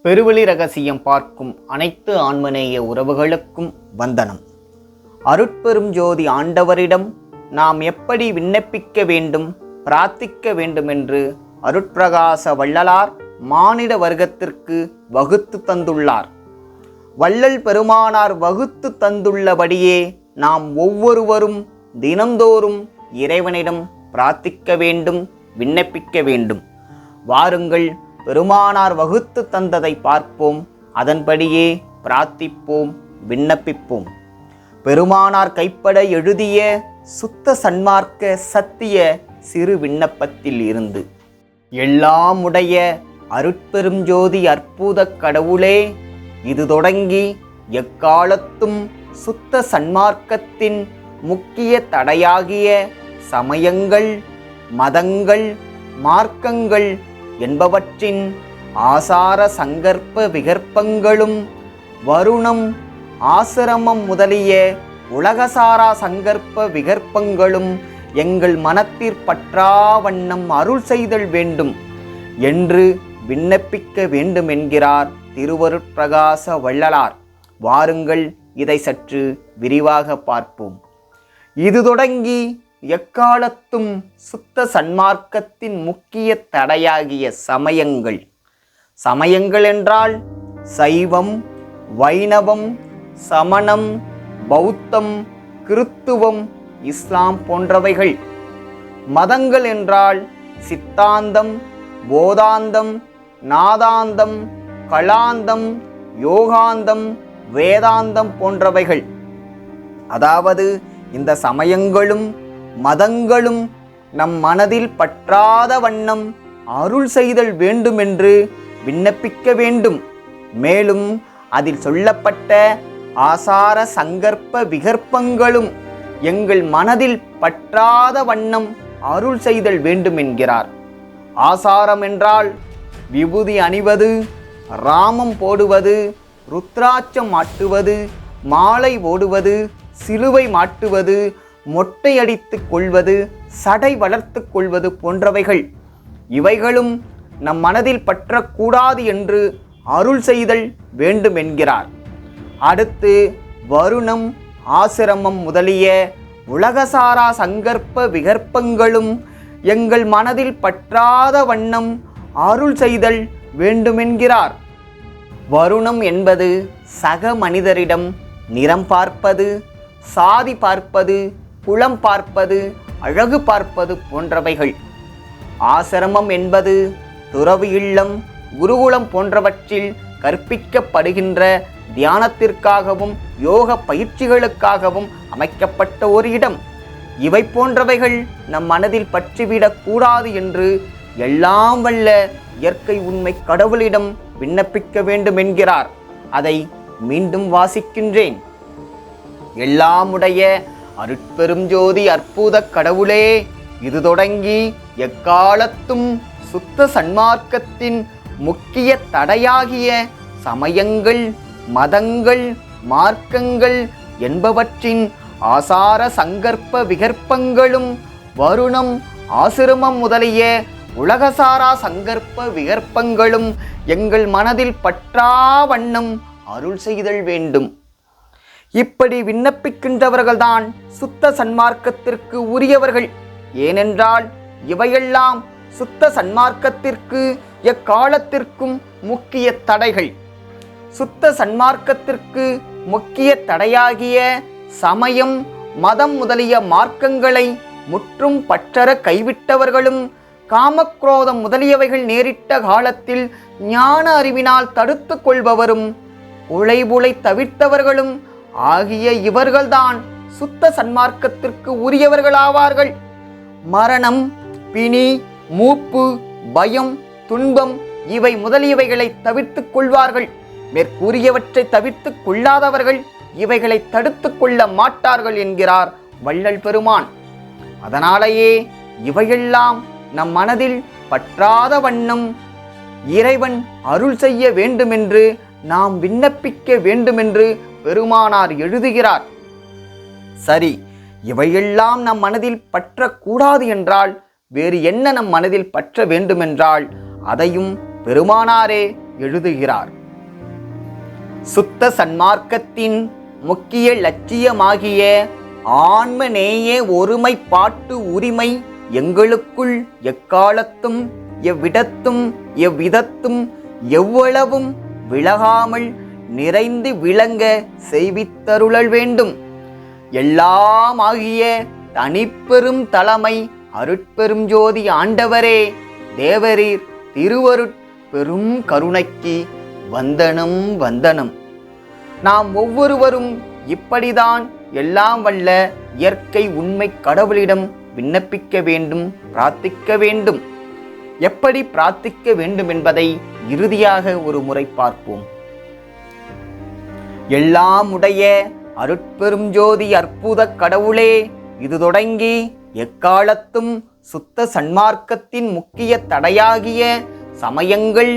பெருவழி ரகசியம் பார்க்கும் அனைத்து ஆன்மநேய உறவுகளுக்கும் வந்தனம். அருட்பெரும் ஜோதி ஆண்டவரிடம் நாம் எப்படி விண்ணப்பிக்க வேண்டும், பிரார்த்திக்க வேண்டுமென்று அருட்பிரகாச வள்ளலார் மானிட வர்க்கத்திற்கு வகுத்து தந்துள்ளார். வள்ளல் பெருமானார் வகுத்து தந்துள்ளபடியே நாம் ஒவ்வொருவரும் தினந்தோறும் இறைவனிடம் பிரார்த்திக்க வேண்டும், விண்ணப்பிக்க வேண்டும். வாருங்கள், பெருமானார் வகுத்து தந்ததை பார்ப்போம், அதன்படியே பிரார்த்திப்போம், விண்ணப்பிப்போம். பெருமானார் கைப்பட எழுதிய சுத்த சன்மார்க்க சத்திய சிறு விண்ணப்பத்தில் இருந்து. எல்லாமுடைய அருட்பெரும் ஜோதி அற்புத கடவுளே, இது தொடங்கி எக்காலத்தும் சுத்த சன்மார்க்கத்தின் முக்கிய தடையாகிய சமயங்கள், மதங்கள், மார்க்கங்கள் என்பவற்றின் ஆசார சங்கற்ப விகற்பங்களும், வருணம், ஆசிரமம் முதலிய உலகசாரா சங்கற்ப விகற்பங்களும் எங்கள் மனத்திற்பற்றா வண்ணம் அருள் செய்தல் வேண்டும் என்று விண்ணப்பிக்க வேண்டும் என்கிறார் திருவருட்பிரகாச வள்ளலார். வாருங்கள், இதை சற்று விரிவாக பார்ப்போம். இது தொடங்கி எக்காலத்தும் சுத்த சன்மார்க்கத்தின் முக்கிய தடையாகிய சமயங்கள். சமயங்கள் என்றால் சைவம், வைணவம், சமணம், பௌத்தம், கிறித்துவம், இஸ்லாம் போன்றவைகள். மதங்கள் என்றால் சித்தாந்தம், போதாந்தம், நாதாந்தம், கலாந்தம், யோகாந்தம், வேதாந்தம் போன்றவைகள். அதாவது இந்த சமயங்களும் மதங்களும் நம் மனதில் பற்றாத வண்ணம் அருள் செய்தல் வேண்டுமென்று விண்ணப்பிக்க வேண்டும். மேலும் அதில் சொல்லப்பட்ட ஆசார சங்கற்ப விகற்பங்களும் எங்கள் மனதில் பற்றாத வண்ணம் அருள் செய்தல் வேண்டும் என்கிறார். ஆசாரம் என்றால் விபூதி அணிவது, ராமம் போடுவது, ருத்ராட்சம் மாட்டுவது, மாலை ஓடுவது, சிலுவை மாட்டுவது, மொட்டை அடித்துக் கொள்வது, சடை வளர்த்து கொள்வது போன்றவைகள். இவைகளும் நம் மனதில் பற்றக்கூடாது என்று அருள் செய்தல் வேண்டும் என்கிறார். அடுத்து வருணம், ஆசிரமம் முதலிய உலகசாரா சங்கற்ப விகற்பங்களும் எங்கள் மனதில் பற்றாத வண்ணம் அருள் செய்தல் வேண்டுமென்கிறார். வருணம் என்பது சக மனிதரிடம் நிறம் பார்ப்பது, சாதி பார்ப்பது, குலம் பார்ப்பது, அழகு பார்ப்பது போன்றவைகள். ஆசிரமம் என்பது துறவு இல்லம், குருகுலம் போன்றவற்றில் கற்பிக்கப்படுகின்ற தியானத்திற்காகவும் யோக பயிற்சிகளுக்காகவும் அமைக்கப்பட்ட ஒரு இடம். இவை போன்றவைகள் நம் மனதில் பற்றிவிடக் கூடாது என்று எல்லாம் வல்ல இயற்கை உண்மை கடவுளிடம் விண்ணப்பிக்க வேண்டும் என்கிறார். அதை மீண்டும் வாசிக்கின்றேன். எல்லாமுடைய அருட்பெரும் ஜோதி அற்புத கடவுளே, இது தொடங்கி எக்காலத்தும் சுத்த சன்மார்க்கத்தின் முக்கிய தடையாகிய சமயங்கள், மதங்கள், மார்க்கங்கள் என்பவற்றின் ஆசார சங்கற்ப விகற்பங்களும், வருணம், ஆசிரமம் முதலிய உலகசாரா சங்கற்ப விகற்பங்களும் எங்கள் மனதில் பற்றா வண்ணம் அருள் செய்தல் வேண்டும். இப்படி விண்ணப்பிக்கின்றவர்கள்தான் சுத்த சன்மார்க்கத்திற்கு உரியவர்கள். ஏனென்றால் இவையெல்லாம் சுத்த சன்மார்க்கத்திற்கு எக்காலத்திற்கும் முக்கிய தடைகள். சுத்த சன்மார்க்கத்திற்கு முக்கிய தடையாகிய சமயம், மதம் முதலிய மார்க்கங்களை முற்றும் பற்றற கைவிட்டவர்களும், காமக்ரோதம் முதலியவைகள் நேரிட்ட காலத்தில் ஞான அறிவினால் தடுத்து கொள்பவரும், உழைபுலை தவிர்த்தவர்களும் ஆகிய இவர்கள்தான் சுத்த சன்மார்க்கத்திற்கு உரியவர்களாவார்கள். மரணம், பிணி, மூப்பு, பயம், துன்பம் இவை முதலியவைகளை தவிர்த்து கொள்வார்கள். மேற்கூறியவற்றை தவிர்த்து கொள்ளாதவர்கள் இவைகளை தடுத்து கொள்ள மாட்டார்கள் என்கிறார் வள்ளல் பெருமான். அதனாலேயே இவையெல்லாம் நம் மனதில் பற்றாத வண்ணம் இறைவன் அருள் செய்ய வேண்டுமென்று நாம் விண்ணப்பிக்க வேண்டுமென்று பெருமானார் எழுதுகிறார். சரி, இவையெல்லாம் நம் மனதில் பற்றக்கூடாது என்றால் வேறு என்ன நம் மனதில் பற்ற வேண்டுமென்றால் அதையும் பெருமானாரே எழுதுகிறார். சுத்த சன்மார்க்கத்தின் முக்கிய லட்சியமாகிய ஆன்மநேய ஒருமைப்பாட்டு உரிமை எங்களுக்குள் எக்காலத்தும் எவ்விடத்தும் எவ்விதத்தும் எவ்வளவும் விலகாமல் நிறைந்து விளங்க செய்வித்தருளல் வேண்டும். எல்லாமாகிய தனிப்பெரும் தலைமை அருட்பெரும் ஜோதி ஆண்டவரே, தேவரீர் திருவருட் பெரும் கருணைக்கு வந்தனம் வந்தனம். நாம் ஒவ்வொருவரும் இப்படிதான் எல்லாம் வல்ல இயற்கை உண்மை கடவுளிடம் விண்ணப்பிக்க வேண்டும், பிரார்த்திக்க வேண்டும். எப்படி பிரார்த்திக்க வேண்டும் என்பதை இறுதியாக ஒரு முறை பார்ப்போம். எல்லாம் உடைய அருட்பெரும் ஜோதி அற்புத கடவுளே, இது தொடங்கி எக்காலத்தும் சுத்த சன்மார்க்கத்தின் முக்கிய தடையாகிய சமயங்கள்,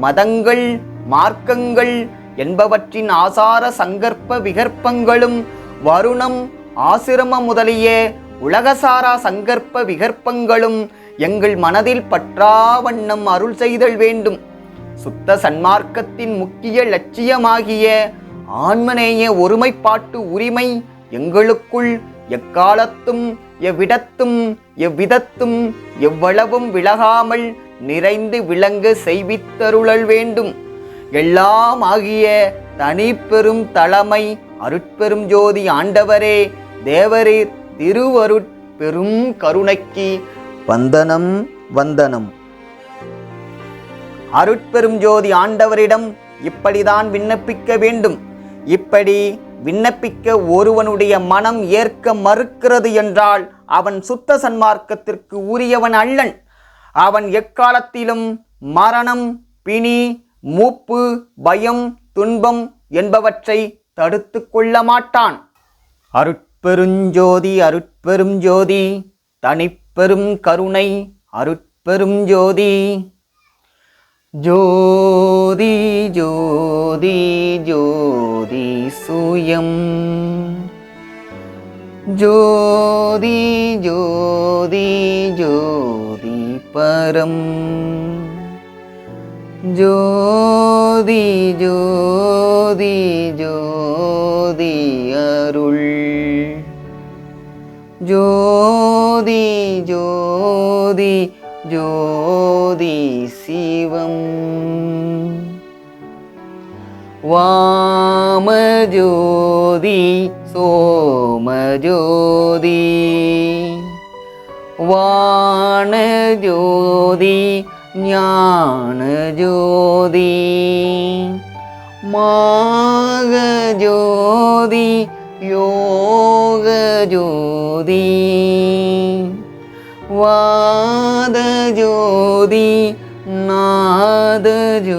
மதங்கள், மார்க்கங்கள் என்பவற்றின் ஆசார சங்கற்ப விகற்பங்களும் வருணம், ஆசிரம முதலிய உலகசாரா சங்கற்ப விகற்பங்களும் எங்கள் மனதில் பற்றா வண்ணம் அருள் செய்தல் வேண்டும். சுத்த சன்மார்க்கத்தின் முக்கிய லட்சியமாகிய ஆன்மநேய ஒருமைப்பாட்டு உரிமை எங்களுக்குள் எக்காலத்தும் எவ்விடத்தும் எவ்விதத்தும் எவ்வளவும் விலகாமல் நிறைந்து விளங்க செய்வித்தருளல் வேண்டும். எல்லாம் ஆகிய தனிப்பெரும் தலைமை அருட்பெரும் ஜோதி ஆண்டவரே, தேவரீர் திருவருட் பெரும் கருணைக்கு வந்தனம் வந்தனம். அருட்பெரும் ஜோதி ஆண்டவரிடம் இப்படிதான் விண்ணப்பிக்க வேண்டும். இப்படி விண்ணப்பிக்க ஒருவனுடைய மனம் ஏற்க மறுக்கிறது என்றால் அவன் சுத்த சன்மார்க்கத்திற்கு உரியவன் அல்லன். அவன் எக்காலத்திலும் மரணம், பிணி, மூப்பு, பயம், துன்பம் என்பவற்றை தடுத்து கொள்ள மாட்டான். அருட்பெருஞ்சோதி அருட்பெரும் ஜோதி, தனிப்பெரும் கருணை அருட்பெரும் ஜோதி. ஜோதி ஜோதி ஜோதி சுயம், ஜோதி ஜோதி ஜோதி பரம், ஜோதி ஜோதி ஜோதி அருள், ஜோதி ஜோதி ஜோதி சிவம். வாமஜோதி சோமஜோதி, வானஜோதி ஞானஜோதி, மாகஜோதி யோகஜோதி, வாதஜோதி நாதஜோதி,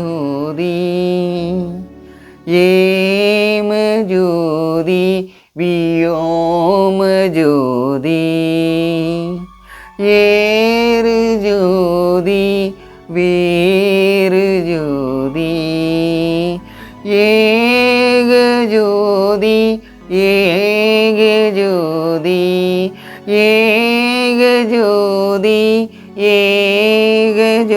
ஏமஜோதி வியோமஜோதி, ஏறு ஜோதி வேறு ஜோதி, ஏகஜோதி ஏகஜோதி, ஏகஜோதி ஏகஜோதி.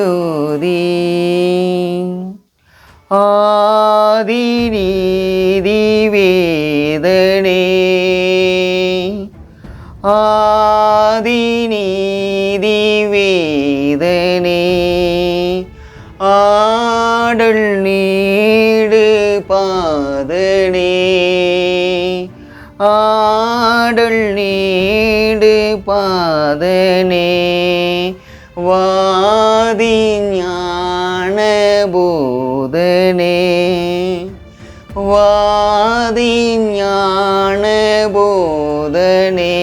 ஆதிநீதி வேதனே, ஆதிநீதி வேதனே, ஆடல் நீடு பாதனே, ஆடல் நீடு பாதனே, வாதி ஞான போதனே, வாதி ஞான போதனே.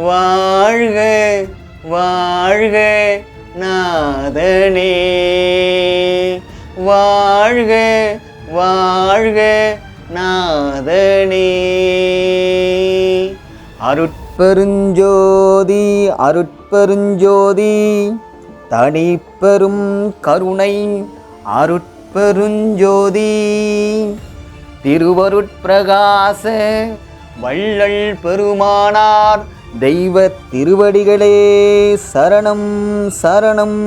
வாழ்க வாழ்க நாதனே, வாழ்க வாழ்க நாதனே. அருட்பெருஞ்சோதி அருட்பெருஞ்சோதி, தனிப்பெரும் கருணை அருட்பெருஞ்சோதி, திருவருட்பிரகாச வள்ளல் பெருமானார் தெய்வ திருவடிகளே சரணம் சரணம்.